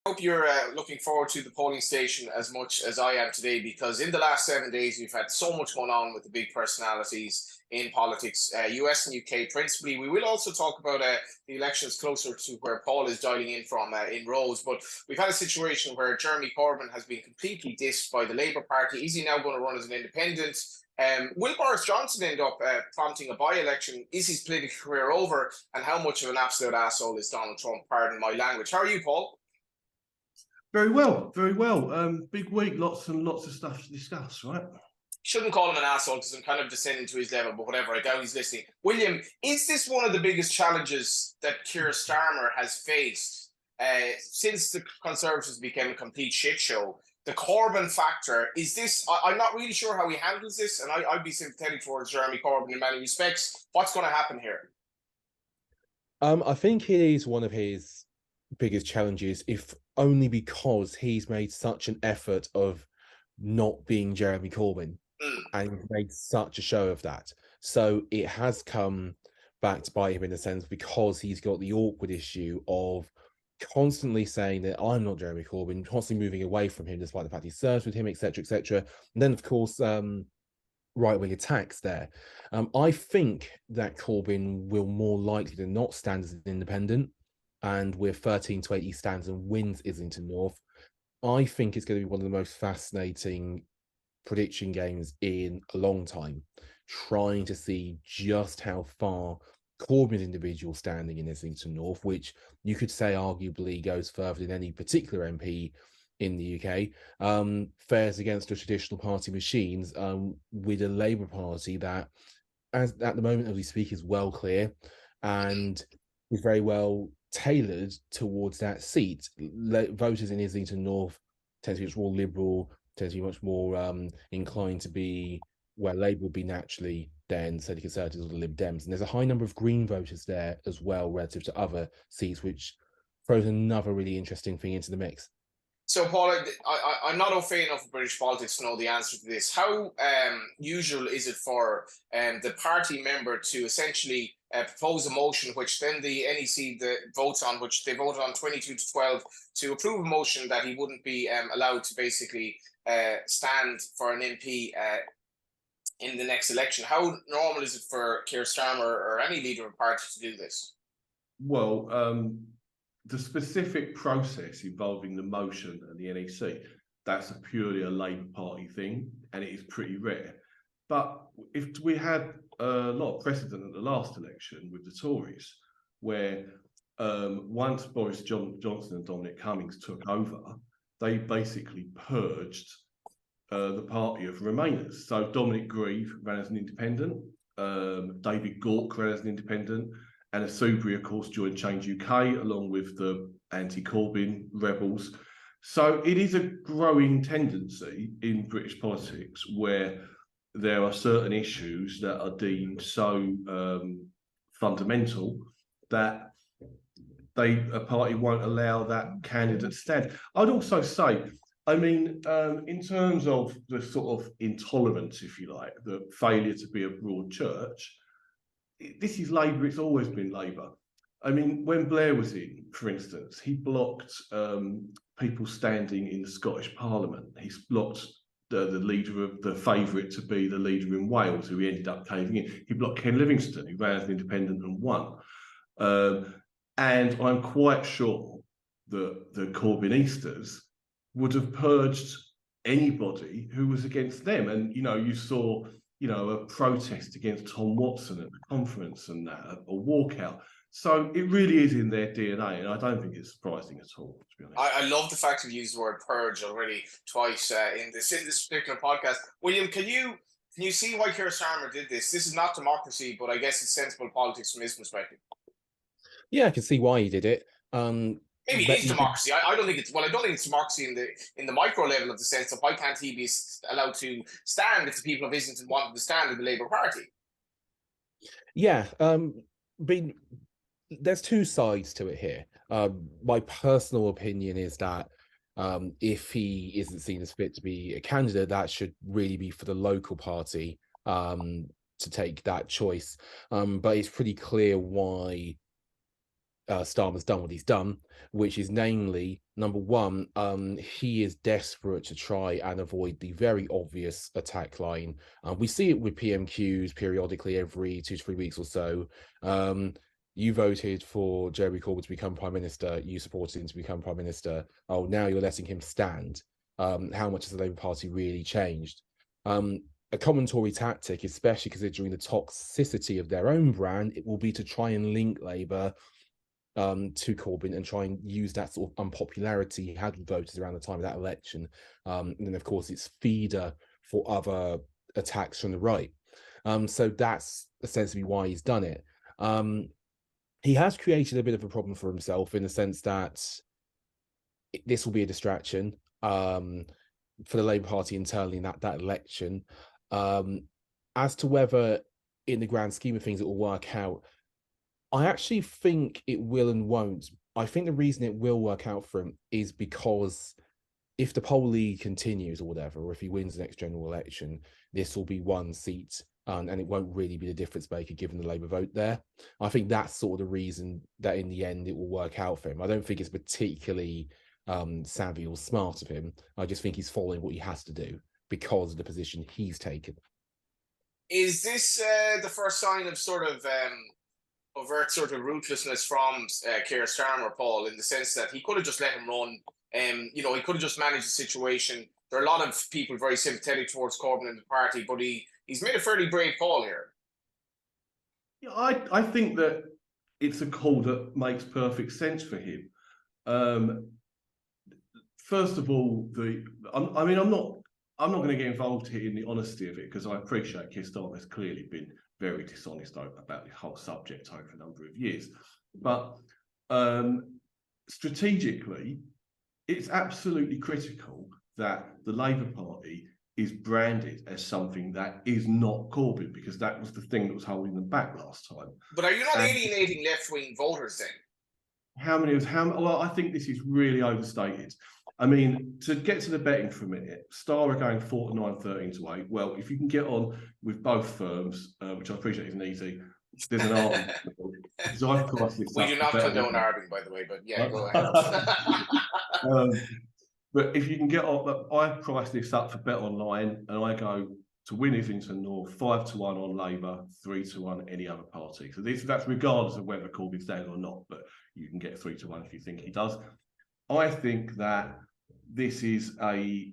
Hope you're looking forward to the polling station as much as I am today, because in the last 7 days we've had so much going on with the big personalities in politics, US and UK principally. We will also talk about the elections closer to where Paul is dialing in from in Rose. But we've had a situation where Jeremy Corbyn has been completely dissed by the Labour Party. Is he now going to run as an independent? Will Boris Johnson end up prompting a by-election? Is his political career over? And how much of an absolute asshole is Donald Trump? Pardon my language. How are you, Paul? Very well, very well. Big week, lots and lots of stuff to discuss, right? Shouldn't call him an asshole because I'm kind of descending to his level, but whatever. I doubt he's listening. William, is this one of the biggest challenges that Keir Starmer has faced since the Conservatives became a complete shit show? The Corbyn factor, is this, I'm not really sure how he handles this, and I'd be sympathetic towards Jeremy Corbyn in many respects. What's going to happen here? I think it is one of his biggest challenges, if only because he's made such an effort of not being Jeremy Corbyn and made such a show of that. So it has come back to bite him in a sense, because he's got the awkward issue of constantly saying that I'm not Jeremy Corbyn, constantly moving away from him despite the fact he serves with him, etc., etc. And then, of course, right-wing attacks there. I think that Corbyn will more likely than not stand as an independent, and with 13 to 8 he stands and wins Islington North. I think it's going to be one of the most fascinating prediction games in a long time, trying to see just how far Corbyn's individual standing in Islington North, which you could say arguably goes further than any particular MP in the UK, fares against the traditional party machines, with a Labour Party that, as at the moment as we speak, is well clear and is very well tailored towards that seat. Voters in Islington North tend to be much more liberal, tend to be much more inclined to be where Labour would be naturally than, say, the Conservatives or the Lib Dems. And there's a high number of Green voters there as well relative to other seats, which throws another really interesting thing into the mix. So, Paul, I'm not au fait enough of British politics to know the answer to this. How usual is it for the party member to essentially propose a motion which then the NEC votes on, which they voted on 22-12, to approve a motion that he wouldn't be allowed to basically stand for an MP in the next election? How normal is it for Keir Starmer or any leader of a party to do this? Well, the specific process involving the motion and the NEC, that's purely a Labour Party thing, and it is pretty rare. But if we had a lot of precedent at the last election with the Tories, where once Boris Johnson and Dominic Cummings took over, they basically purged the party of Remainers. So Dominic Grieve ran as an independent, David Gauke ran as an independent, and Asubri, of course, joined Change UK along with the anti-Corbyn rebels. So it is a growing tendency in British politics where there are certain issues that are deemed so fundamental that a party won't allow that candidate to stand. I'd also say, I mean, in terms of the sort of intolerance, if you like, the failure to be a broad church, this is Labour, it's always been Labour. I mean, when Blair was in, for instance, he blocked people standing in the Scottish Parliament. He's blocked the leader of the favourite to be the leader in Wales, who he ended up caving in. He blocked Ken Livingstone, who ran as an independent and won. And I'm quite sure that the Corbynistas would have purged anybody who was against them. And, you know, you saw, you know, a protest against Tom Watson at the conference and that, a walkout. So it really is in their DNA, and I don't think it's surprising at all, to be honest. I love the fact you've used the word purge already twice in this particular podcast. William, can you see why Keir Starmer did this? This is not democracy, but I guess it's sensible politics from his perspective. Yeah, I can see why he did it. Maybe it is democracy. I don't think it's democracy in the micro level of the sense of why can't he be allowed to stand if the people of Islington wanted to stand in the Labour Party? Yeah, there's two sides to it here. My personal opinion is that if he isn't seen as fit to be a candidate, that should really be for the local party to take that choice. But it's pretty clear why Starmer's done what he's done, which is namely, number one, he is desperate to try and avoid the very obvious attack line. We see it with PMQs periodically every 2 to 3 weeks or so. You voted for Jeremy Corbyn to become Prime Minister, you supported him to become Prime Minister. Oh, now you're letting him stand. How much has the Labour Party really changed? A common Tory tactic, especially considering the toxicity of their own brand, it will be to try and link Labour to Corbyn and try and use that sort of unpopularity he had with voters around the time of that election. And then, of course, it's feeder for other attacks from the right. So that's essentially why he's done it. He has created a bit of a problem for himself in the sense that this will be a distraction for the Labour Party internally in that election. As to whether, in the grand scheme of things, it will work out, I actually think it will and won't. I think the reason it will work out for him is because if the poll lead continues or whatever, or if he wins the next general election, this will be one seat and it won't really be the difference maker given the Labour vote there. I think that's sort of the reason that in the end it will work out for him. I don't think it's particularly savvy or smart of him. I just think he's following what he has to do because of the position he's taken. Is this the first sign of sort of overt sort of ruthlessness from Keir Starmer, Paul, in the sense that he could have just let him run? You know, he could have just managed the situation. There are a lot of people very sympathetic towards Corbyn and the party, but he's made a fairly brave call here. Yeah, I think that it's a call that makes perfect sense for him. First of all, I'm not going to get involved here in the honesty of it because I appreciate Keir Starmer has clearly been very dishonest about the whole subject over a number of years. But strategically, it's absolutely critical that the Labour Party is branded as something that is not Corbyn, because that was the thing that was holding them back last time. But are you not alienating left-wing voters then? Well, I think this is really overstated. I mean, to get to the betting for a minute, Star are going 4-9, 13-8. Well, if you can get on with both firms, which I appreciate isn't easy, there's an argument. So I've priced this. We do not condone arguing, by the way, but yeah, go ahead. But if you can get on, I've priced this up for Bet Online, and I go to win Islington North 5-1 on Labour, 3-1 any other party. So that's regardless of whether Corbyn's down or not, but you can get 3-1 if you think he does. I think that this is a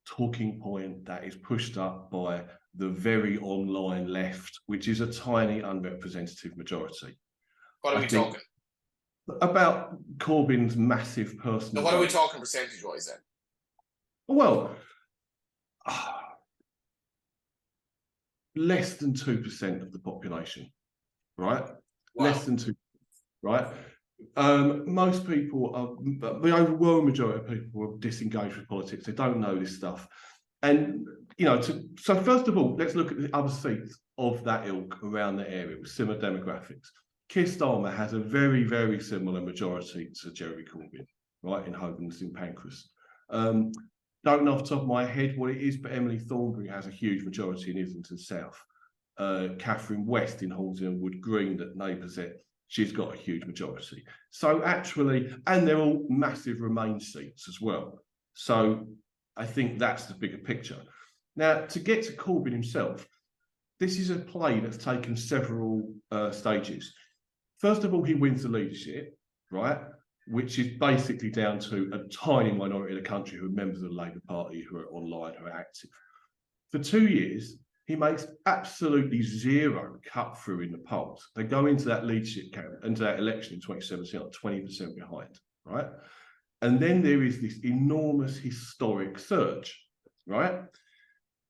talking point that is pushed up by the very online left, which is a tiny unrepresentative majority. What are we talking? About Corbyn's massive personal... So what are we talking percentage-wise then? Well, less than 2% of the population, right? Wow. Less than 2%, right? Most people the overwhelming majority of people are disengaged with politics. They don't know this stuff. And, you know, so first of all, let's look at the other seats of that ilk around the area with similar demographics. Keir Starmer has a very, very similar majority to Jeremy Corbyn, right, in Holborn and St Pancras. Don't know off the top of my head what it is, but Emily Thornberry has a huge majority in Islington South. Catherine West in Halsey and Wood Green that neighbours it, she's got a huge majority. So actually, and they're all massive Remain seats as well. So I think that's the bigger picture. Now, to get to Corbyn himself, this is a play that's taken several stages. First of all, he wins the leadership, right? Which is basically down to a tiny minority of the country who are members of the Labour Party, who are online, who are active. For 2 years, he makes absolutely zero cut through in the polls. They go into that leadership campaign, into that election in 2017, like 20% behind, right? And then there is this enormous historic surge, right?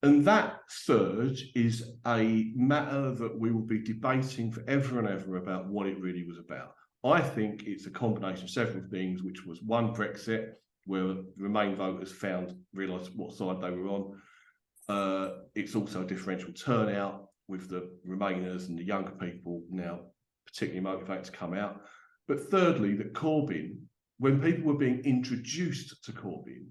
And that surge is a matter that we will be debating forever and ever about what it really was about. I think it's a combination of several things, which was one, Brexit, where Remain voters realised what side they were on. It's also a differential turnout with the Remainers and the younger people now particularly motivated to come out. But thirdly, that Corbyn, when people were being introduced to Corbyn,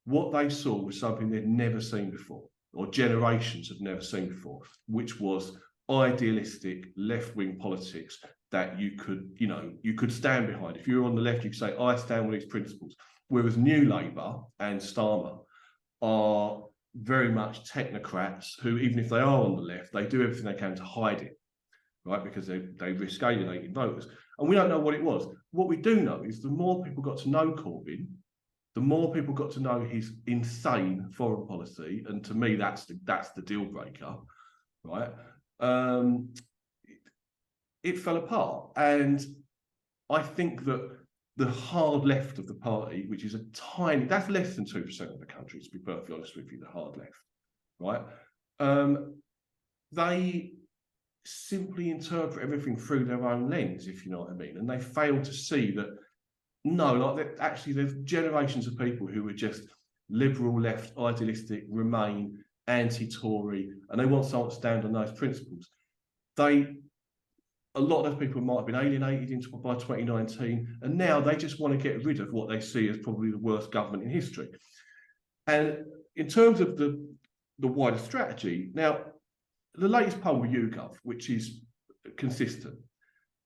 what they saw was something they'd never seen before, or generations had never seen before, which was idealistic left-wing politics that you could stand behind. If you're on the left, you could say, I stand with these principles. Whereas New Labour and Starmer are very much technocrats who, even if they are on the left, they do everything they can to hide it, right? Because they risk alienating voters. And we don't know what it was. What we do know is the more people got to know Corbyn, the more people got to know his insane foreign policy, and to me, that's the deal breaker, right? It fell apart, and I think that the hard left of the party, which is that's less than 2% of the country, to be perfectly honest with you, the hard left, right? They simply interpret everything through their own lens, if you know what I mean, and they fail to see that actually there's generations of people who are just liberal, left, idealistic, Remain, anti-Tory, and they want someone to stand on those principles. A lot of those people might have been alienated by 2019, and now they just want to get rid of what they see as probably the worst government in history. And in terms of the wider strategy, now, the latest poll with YouGov, which is consistent,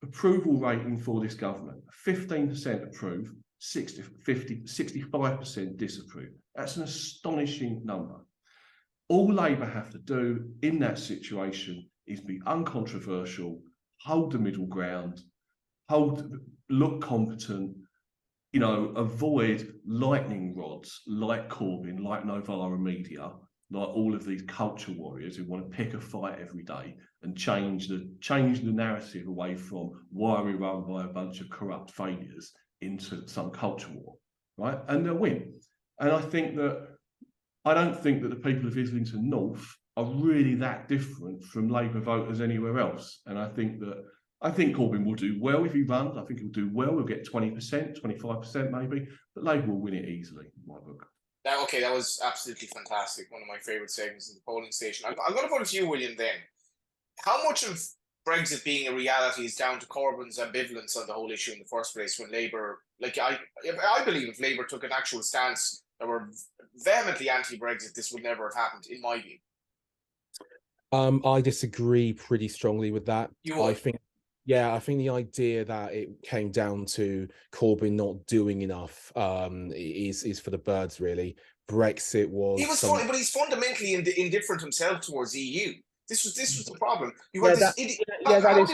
approval rating for this government, 15% approve, 65% disapprove. That's an astonishing number. All Labour have to do in that situation is be uncontroversial, hold the middle ground, look competent, avoid lightning rods like Corbyn, like Novara Media, like all of these culture warriors who want to pick a fight every day and change the narrative away from why are we run by a bunch of corrupt failures into some culture war, right? And they'll win. And I don't think that the people of Islington North are really that different from Labour voters anywhere else. And I think Corbyn will do well if he runs. I think he'll do well. We'll get 20%, 25% maybe, but Labour will win it easily, in my book. Okay, that was absolutely fantastic. One of my favourite segments in the polling station. I'm going to put it to you, William, then. How much of Brexit being a reality is down to Corbyn's ambivalence on the whole issue in the first place, when Labour, I believe if Labour took an actual stance that were vehemently anti-Brexit, this would never have happened, in my view. I disagree pretty strongly with that. You would? I think the idea that it came down to Corbyn not doing enough is for the birds, really. Brexit was... but he's fundamentally indifferent himself towards EU. This was the problem. How did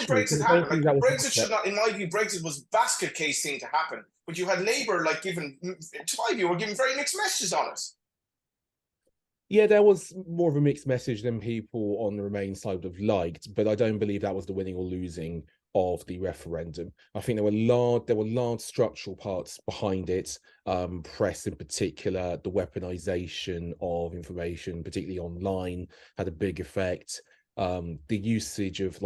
Brexit happen? Brexit should not, in my view, Brexit was a basket case thing to happen. But you had Labour giving very mixed messages on it. Yeah, there was more of a mixed message than people on the Remain side would have liked, but I don't believe that was the winning or losing of the referendum. I think there were large structural parts behind it, press in particular, the weaponization of information, particularly online, had a big effect. The usage of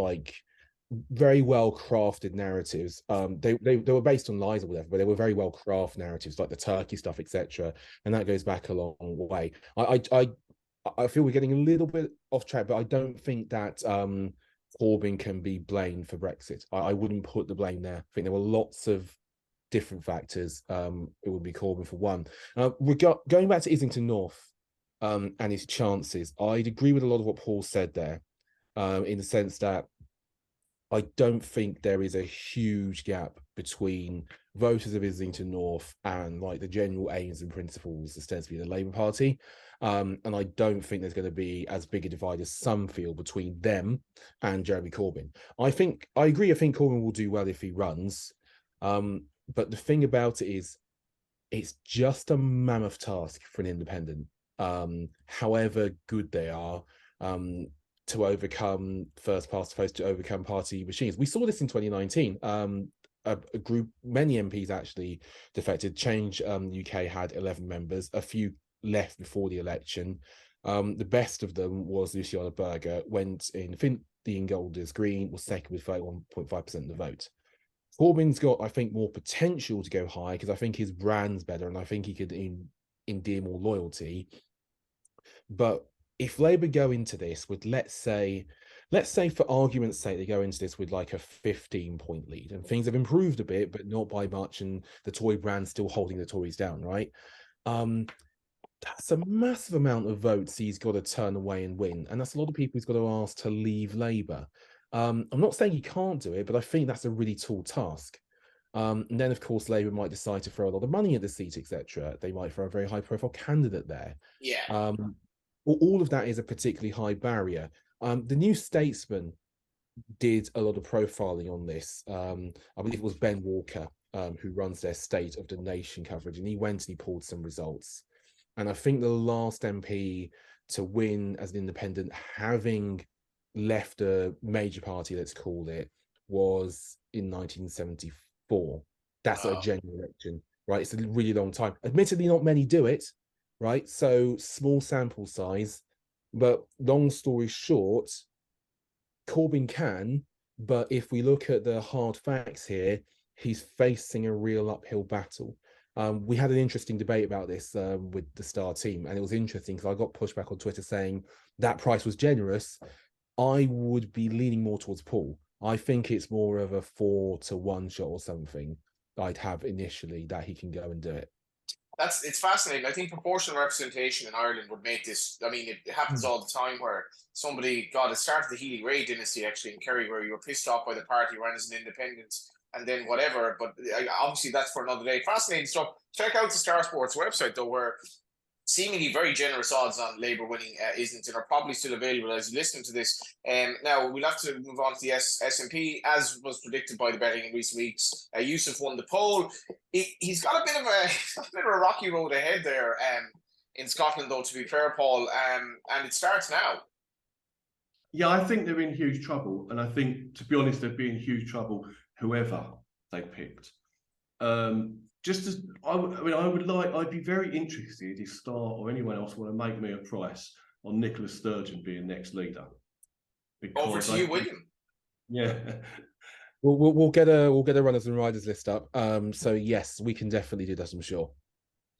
very well crafted narratives. They were based on lies or whatever, but they were very well crafted narratives, like the Turkey stuff, etc. And that goes back a long way. I feel we're getting a little bit off track, but I don't think that Corbyn can be blamed for Brexit. I wouldn't put the blame there. I think there were lots of different factors. It would be Corbyn for one. Going back to Islington North and his chances, I'd agree with a lot of what Paul said there, in the sense that I don't think there is a huge gap between voters of Islington North and the general aims and principles ostensibly of the Labour Party. And I don't think there's going to be as big a divide as some feel between them and Jeremy Corbyn. I agree. I think Corbyn will do well if he runs. But the thing about it is, it's just a mammoth task for an independent, however good they are, to overcome first past the post, to overcome party machines. We saw this in 2019. Many MPs actually defected. Change UK had 11 members, a few left before the election. The best of them was Luciana Berger, went in the Golders Green, was second with 31.5% of the vote. Corbyn's got, I think, more potential to go high because I think his brand's better and I think he could endear more loyalty. But if Labour go into this with, let's say for argument's sake, they go into this with a 15-point lead, and things have improved a bit, but not by much, and the Tory brand's still holding the Tories down, right? that's a massive amount of votes he's got to turn away and win. And that's a lot of people he's got to ask to leave Labour. I'm not saying he can't do it, but I think that's a really tall task. And then, of course, Labour might decide to throw a lot of money at the seat, etc. They might throw a very high-profile candidate there. Yeah. All of that is a particularly high barrier. The New Statesman did a lot of profiling on this. I believe it was Ben Walker, who runs their State of the Nation coverage, and he went and he pulled some results. And I think the last MP to win as an independent, having left a major party, let's call it, was in 1974. That's a genuine election, right? It's a really long time. Admittedly, not many do it, right? So small sample size, but long story short, Corbyn can, but if we look at the hard facts here, he's facing a real uphill battle. We had an interesting debate about this with the Star team, and it was interesting because I got pushback on Twitter saying that price was generous. I would be leaning more towards Paul. I think it's more of a 4-1 shot or something I'd have initially that he can go and do it. It's fascinating. I think proportional representation in Ireland would make this. I mean, it happens all the time where somebody, God, it started the Healy-Rae dynasty actually in Kerry, where you were pissed off by the party, ran as an independent, and then whatever. But obviously, that's for another day. Fascinating stuff. Check out the Star Sports website, though, where seemingly very generous odds on Labour winning Islington are probably still available as you listen to this. Now, we'll have to move on to the SNP. As was predicted by the betting in recent weeks, Yousaf won the poll. He's got a bit of a rocky road ahead there in Scotland, though, to be fair, Paul. And it starts now. Yeah, I think they're in huge trouble. And I think, to be honest, they'd be in huge trouble whoever they picked. Just as I'd be very interested if Star or anyone else want to make me a price on Nicola Sturgeon being next leader. Over to you, William. Yeah. We'll get a runners and riders list up. So yes, we can definitely do that, I'm sure.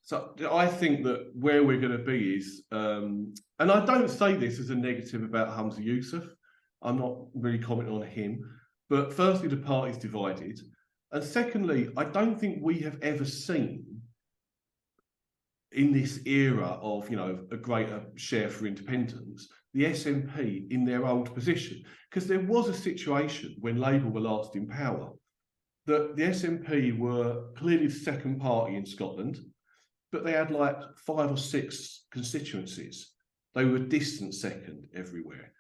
So I think that where we're going to be is, and I don't say this as a negative about Humza Yousaf. I'm not really commenting on him. But firstly, the party's divided. And secondly, I don't think we have ever seen in this era of, a greater share for independents, the SNP in their old position. Because there was a situation when Labour were last in power that the SNP were clearly the second party in Scotland, but they had like 5 or 6 constituencies. They were distant second everywhere.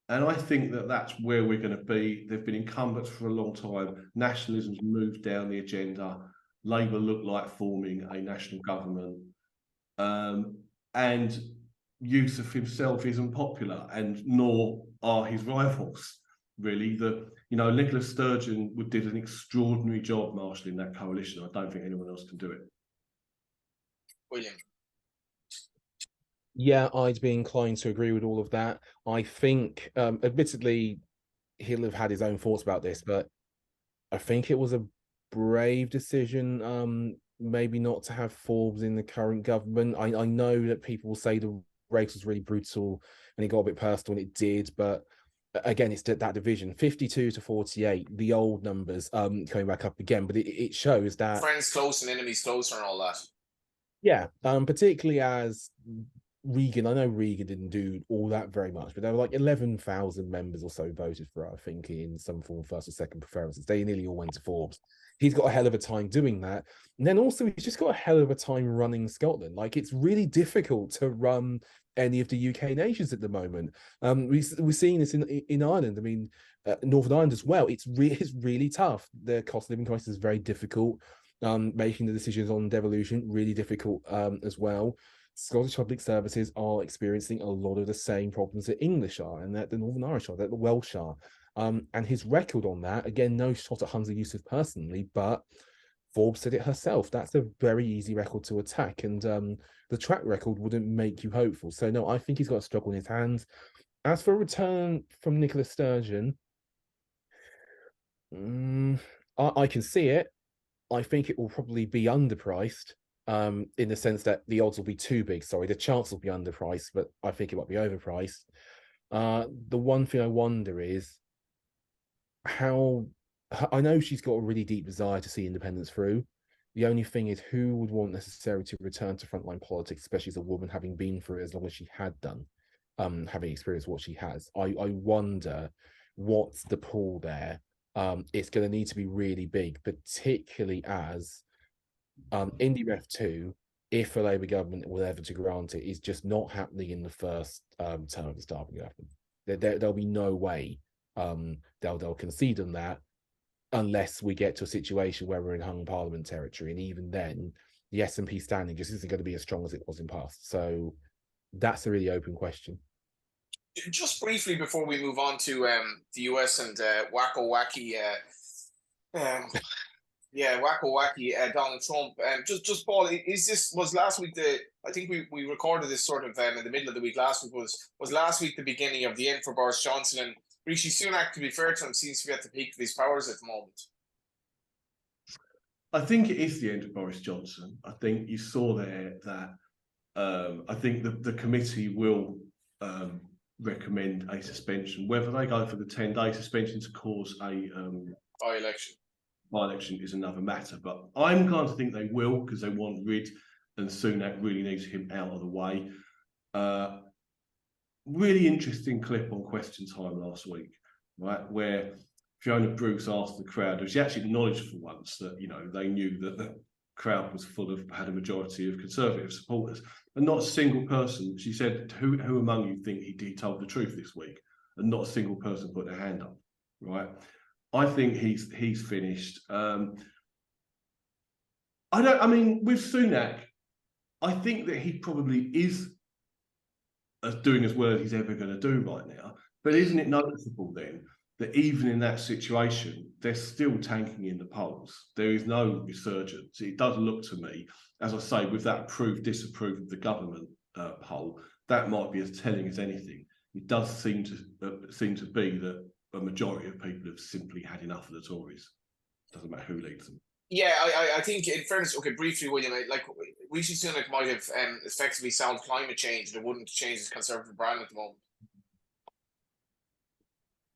And I think that that's where we're going to be. They've been incumbents for a long time. Nationalism's moved down the agenda. Labour look like forming a national government. And Yousaf himself isn't popular, and nor are his rivals, really. Nicola Sturgeon did an extraordinary job marshalling that coalition. I don't think anyone else can do it. William. Yeah, I'd be inclined to agree with all of that. I think, admittedly, he'll have had his own thoughts about this, but I think it was a brave decision, maybe not to have Forbes in the current government. I know that people will say the race was really brutal and it got a bit personal, and it did, but again, it's that division, 52 to 48, the old numbers coming back up again, but it shows that friends close and enemies closer and all that. Yeah, particularly as Regan, I know Regan didn't do all that very much, but there were like 11,000 members or so voted for her, I think, in some form of first or second preferences. They nearly all went to Forbes. He's got a hell of a time doing that. And then also, he's just got a hell of a time running Scotland. Like, it's really difficult to run any of the UK nations at the moment. We're seeing this in Ireland. I mean, Northern Ireland as well. It's really tough. The cost of living crisis is very difficult. Making the decisions on devolution, really difficult as well. Scottish Public Services are experiencing a lot of the same problems that English are, and that the Northern Irish are, that the Welsh are. And his record on that, again, no shot at Humza Yousaf personally, but Forbes said it herself. That's a very easy record to attack, and the track record wouldn't make you hopeful. So no, I think he's got a struggle in his hands. As for a return from Nicola Sturgeon, I can see it. I think it will probably be underpriced, in the sense that the odds will be too big. Sorry, the chance will be underpriced, but I think it might be overpriced. The one thing I wonder is how. I know she's got a really deep desire to see independence through, The only thing is, who would want necessarily to return to frontline politics, especially as a woman, having been through it as long as she had done, having experienced what she has. I wonder what's the pull there. It's going to need to be really big, particularly as Indie Ref 2, if a Labour government will ever to grant it, is just not happening in the first term of the starting government. There'll be no way they'll concede on that unless we get to a situation where we're in hung parliament territory, and even then, the SNP standing just isn't going to be as strong as it was in past. So that's a really open question. Just briefly before we move on to the US and wacko wacky Donald Trump. Just Paul, was last week I think we recorded this sort of in the middle of the week last week. Was last week the beginning of the end for Boris Johnson? And Rishi Sunak, to be fair to him, seems to be at the peak of his powers at the moment. I think it is the end of Boris Johnson. I think you saw there that I think the committee will recommend a suspension. Whether they go for the 10-day suspension to cause a by-election is another matter. But I'm going to think they will, because they want rid, and Sunak really needs him out of the way. Really interesting clip on Question Time last week, right, where Fiona Bruce asked the crowd, and she actually acknowledged for once that, you know, they knew that the crowd was had a majority of Conservative supporters, and not a single person. She said, "Who among you think he told the truth this week?" And not a single person put their hand up. Right? I think he's finished. I mean, with Sunak, I think that he probably is doing as well as he's ever going to do right now. But isn't it noticeable then that even in that situation, they're still tanking in the polls? There is no resurgence. It does look to me, as I say, with that disapprove of the government poll, that might be as telling as anything. It does seem to be that a majority of people have simply had enough of the Tories. Doesn't matter who leads them. Yeah, I think, in fairness, okay, briefly, William, like Rishi Sunak might have effectively solved climate change, and it wouldn't change his Conservative brand at the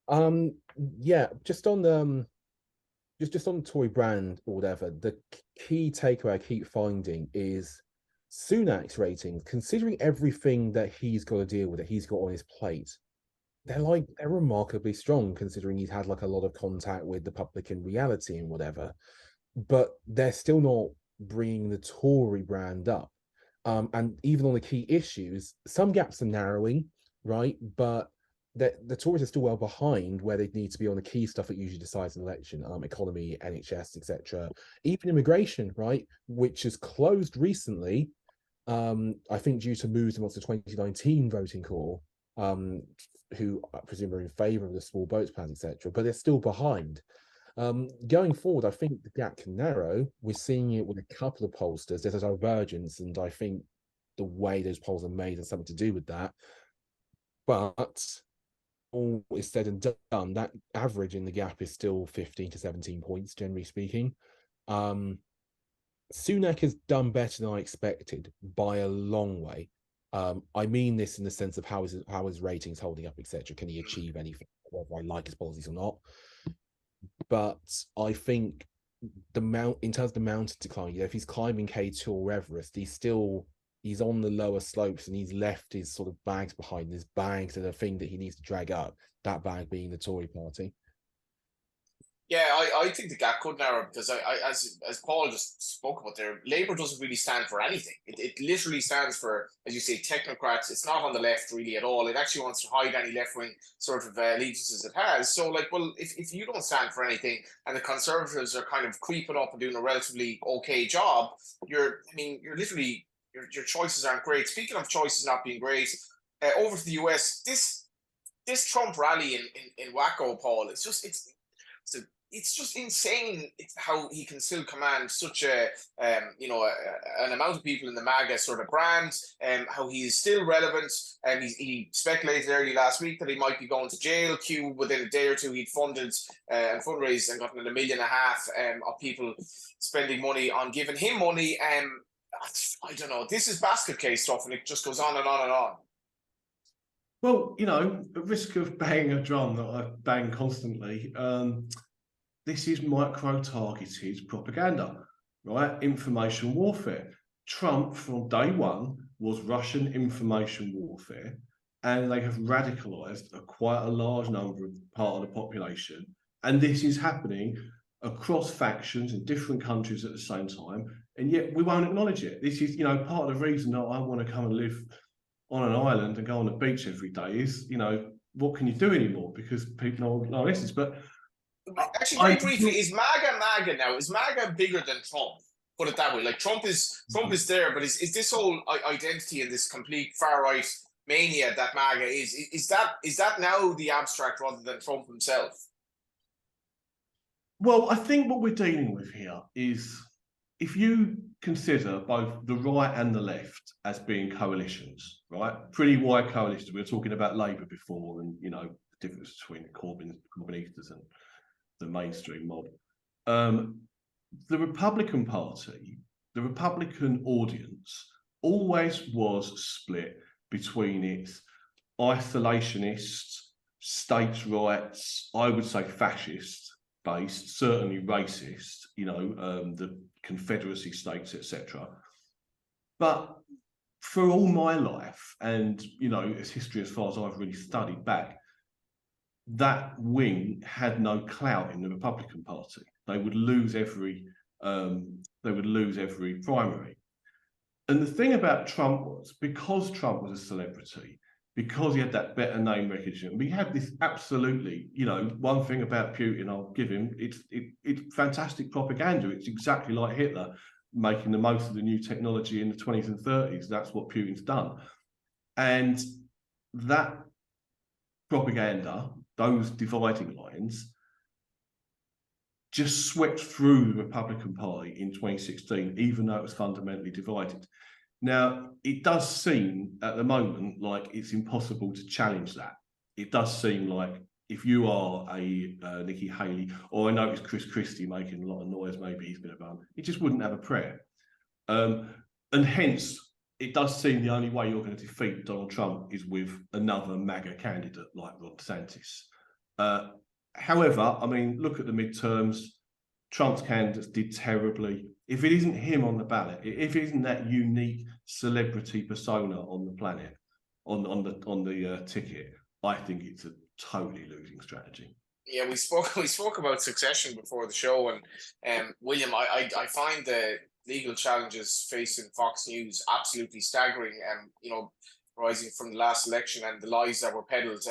moment. Yeah, just on the Tory brand or whatever, the key takeaway I keep finding is Sunak's ratings, considering everything that he's got to deal with, that he's got on his plate, they're remarkably strong, considering he's had like a lot of contact with the public in reality and whatever. But they're still not bringing the Tory brand up. And even on the key issues, some gaps are narrowing, right? But the Tories are still well behind where they need to be on the key stuff that usually decides an election, economy, NHS, etc. Even immigration, right, which has closed recently, I think due to moves amongst the 2019 voting core, who I presume are in favour of the small boats plan, etc. But they're still behind. Going forward, I think the gap can narrow. We're seeing it with a couple of pollsters. There's a divergence, and I think the way those polls are made has something to do with that. But all is said and done, that average in the gap is still 15 to 17 points, generally speaking. Sunak has done better than I expected by a long way. I mean this in the sense of how his ratings holding up, etc. Can he achieve anything, whether I like his policies or not? But I think in terms of the mountain to climb, if he's climbing K2 or Everest, he's on the lower slopes, and he's left his sort of bags behind. His bags are the thing that he needs to drag up, that bag being the Tory party. Yeah, I think the gap could narrow, because as Paul just spoke about there, Labour doesn't really stand for anything. It literally stands for, as you say, technocrats. It's not on the left really at all. It actually wants to hide any left-wing sort of allegiances it has. So, like, well, if you don't stand for anything, and the Conservatives are kind of creeping up and doing a relatively okay job, your choices aren't great. Speaking of choices not being great, over to the US, this Trump rally in Waco, Paul, it's just insane how he can still command such an amount of people in the MAGA sort of brand, how he is still relevant. And he speculated early last week that he might be going to jail. Within a day or two, he'd funded and fundraised and gotten $1.5 million of people spending money on giving him money. I don't know. This is basket case stuff, and it just goes on and on and on. Well, at risk of banging a drum that I bang constantly, this is micro-targeted propaganda, right? Information warfare. Trump, from day one, was Russian information warfare, and they have radicalized quite a large number of part of the population. And this is happening across factions in different countries at the same time, and yet we won't acknowledge it. This is, part of the reason that I want to come and live on an island and go on the beach every day is, what can you do anymore? Because people know this. But actually, very briefly, is MAGA now? Is MAGA bigger than Trump? Put it that way. Like Trump is there, but is this whole identity and this complete far right mania that MAGA is that now the abstract rather than Trump himself? Well, I think what we're dealing with here is, if you consider both the right and the left as being coalitions, right? Pretty wide coalitions. We were talking about Labour before, and the difference between Corbynistas and the mainstream mob. The Republican Party, the Republican audience, always was split between its isolationist, states' rights, I would say fascist based, certainly racist, the Confederacy states, etc. But for all my life, and it's history as far as I've really studied back, that wing had no clout in the Republican Party. They would lose every primary. And the thing about Trump was, because Trump was a celebrity, because he had that better name recognition, we had this absolutely, one thing about Putin, I'll give him, it's fantastic propaganda. It's exactly like Hitler making the most of the new technology in the 20s and 30s. That's what Putin's done. And that propaganda, those dividing lines, just swept through the Republican Party in 2016, even though it was fundamentally divided. Now, it does seem at the moment like it's impossible to challenge that. It does seem like if you are a Nikki Haley, or I noticed Chris Christie making a lot of noise, maybe he's been a bum, he just wouldn't have a prayer. And hence, it does seem the only way you're going to defeat Donald Trump is with another MAGA candidate like Ron DeSantis. However, look at the midterms. Trump's candidates did terribly. If it isn't him on the ballot, if it isn't that unique celebrity persona on the planet, on the ticket, I think it's a totally losing strategy. Yeah, we spoke about succession before the show, and William, I find the legal challenges facing Fox News absolutely staggering, rising from the last election and the lies that were peddled,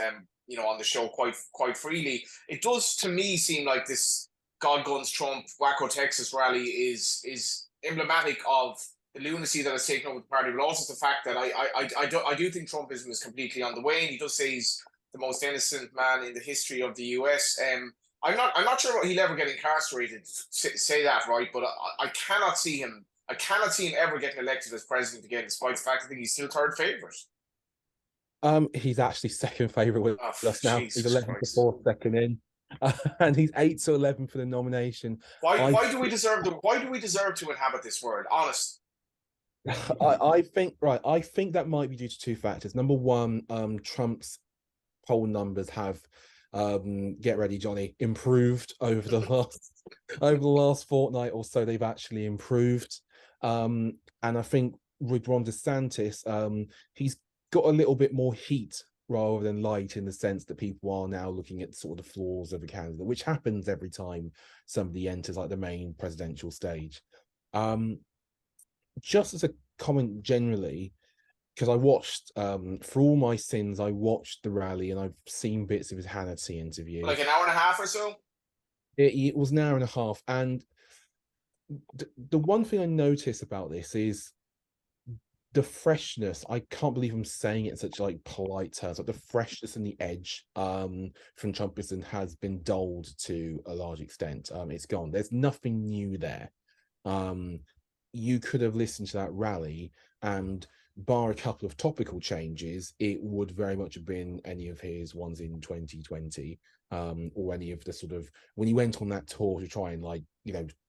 on the show quite freely. It does to me seem like this God Guns Trump Wacko Texas rally is emblematic of the lunacy that has taken over the party, but also the fact that I do think Trumpism is completely on the wane. He does say he's the most innocent man in the history of the US. I'm not sure he'll ever get incarcerated. Say that, right? But I cannot see him. I cannot see him ever getting elected as president again, despite the fact I think he's still third favourite. He's actually second favourite with us now. Jesus he's 11 to 4, second in, and he's 8 to 11 for the nomination. Why do we deserve to inhabit this world? Honest. I think that might be due to two factors. Number one, Trump's poll numbers have get ready, Johnny, improved over the last fortnight or so. They've actually improved, and I think with Ron DeSantis, he's got a little bit more heat rather than light, in the sense that people are now looking at sort of the flaws of a candidate, which happens every time somebody enters like the main presidential stage. Just as a comment generally, because I watched, for all my sins, I watched the rally and I've seen bits of his Hannity interview. Like an hour and a half or so? It was an hour and a half. And the one thing I notice about this is the freshness. I can't believe I'm saying it in such like polite terms. Like the freshness and the edge from Trumpism has been dulled to a large extent. It's gone. There's nothing new there. You could have listened to that rally, and bar a couple of topical changes, it would very much have been any of his ones in 2020, or any of the sort of, when he went on that tour to try and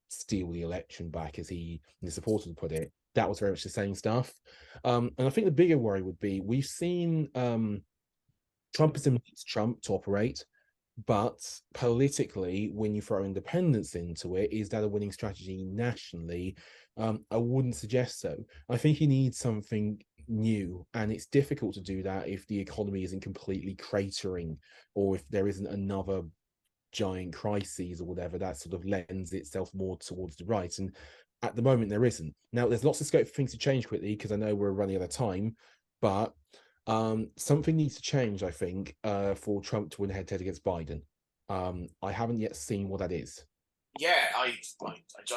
steal the election back, as he and his supporters put it. That was very much the same stuff. And I think the bigger worry would be, we've seen Trumpism needs Trump to operate. But politically, when you throw independence into it, is that a winning strategy nationally? I wouldn't suggest so. I think you need something new, and it's difficult to do that if the economy isn't completely cratering, or if there isn't another giant crises or whatever that sort of lends itself more towards the right. And at the moment, there isn't. Now, there's lots of scope for things to change quickly, because I know we're running out of time, but something needs to change, I think, for Trump to win head-to-head against Biden. I haven't yet seen what that is. Yeah, I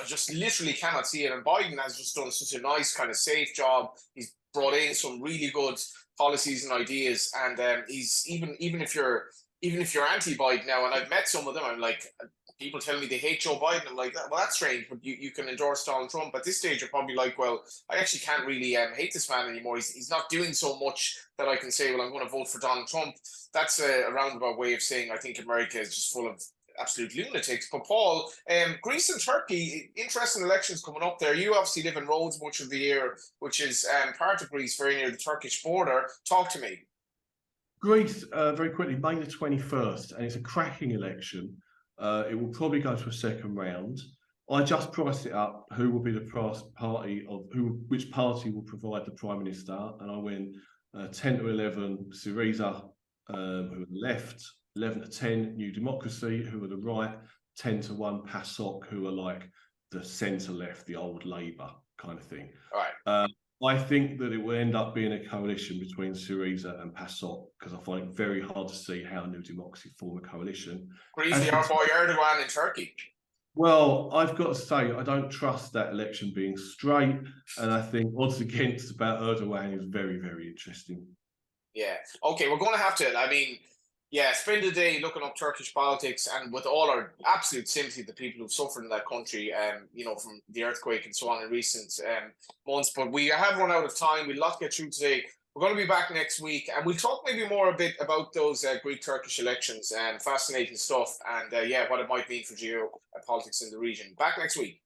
just literally cannot see it. And Biden has just done such a nice kind of safe job. He's brought in some really good policies and ideas, and he's even if you're anti-Biden now, and I've met some of them, I'm like, people tell me they hate Joe Biden. I'm like, well, that's strange, but you can endorse Donald Trump. At this stage, you're probably like, well, I actually can't really hate this man anymore. He's not doing so much that I can say, well, I'm going to vote for Donald Trump. That's a roundabout way of saying I think America is just full of absolute lunatics. But Paul, Greece and Turkey, interesting elections coming up there. You obviously live in Rhodes much of the year, which is part of Greece, very near the Turkish border. Talk to me. Greece, very quickly, May the 21st, and it's a cracking election. It will probably go to a second round. I just priced it up. Who will be the party of which party will provide the prime minister? And I went 10 to 11 Syriza, who are the left, 11 to 10 New Democracy, who are the right, 10 to 1 PASOK, who are like the centre left, the old Labour kind of thing. All right. I think that it will end up being a coalition between Syriza and PASOK, because I find it very hard to see how New Democracy form a coalition. Greece, our boy Erdogan in Turkey. Well, I've got to say, I don't trust that election being straight, and I think odds against about Erdogan is very, very interesting. Yeah. Okay, we're going to have to, I mean, yeah, spend a day looking up Turkish politics, and with all our absolute sympathy to the people who've suffered in that country, you know, from the earthquake and so on in recent months. But we have run out of time. We'll lot to get through today. We're going to be back next week, and we'll talk maybe more a bit about those Greek-Turkish elections and fascinating stuff, and yeah, what it might mean for geopolitics in the region. Back next week.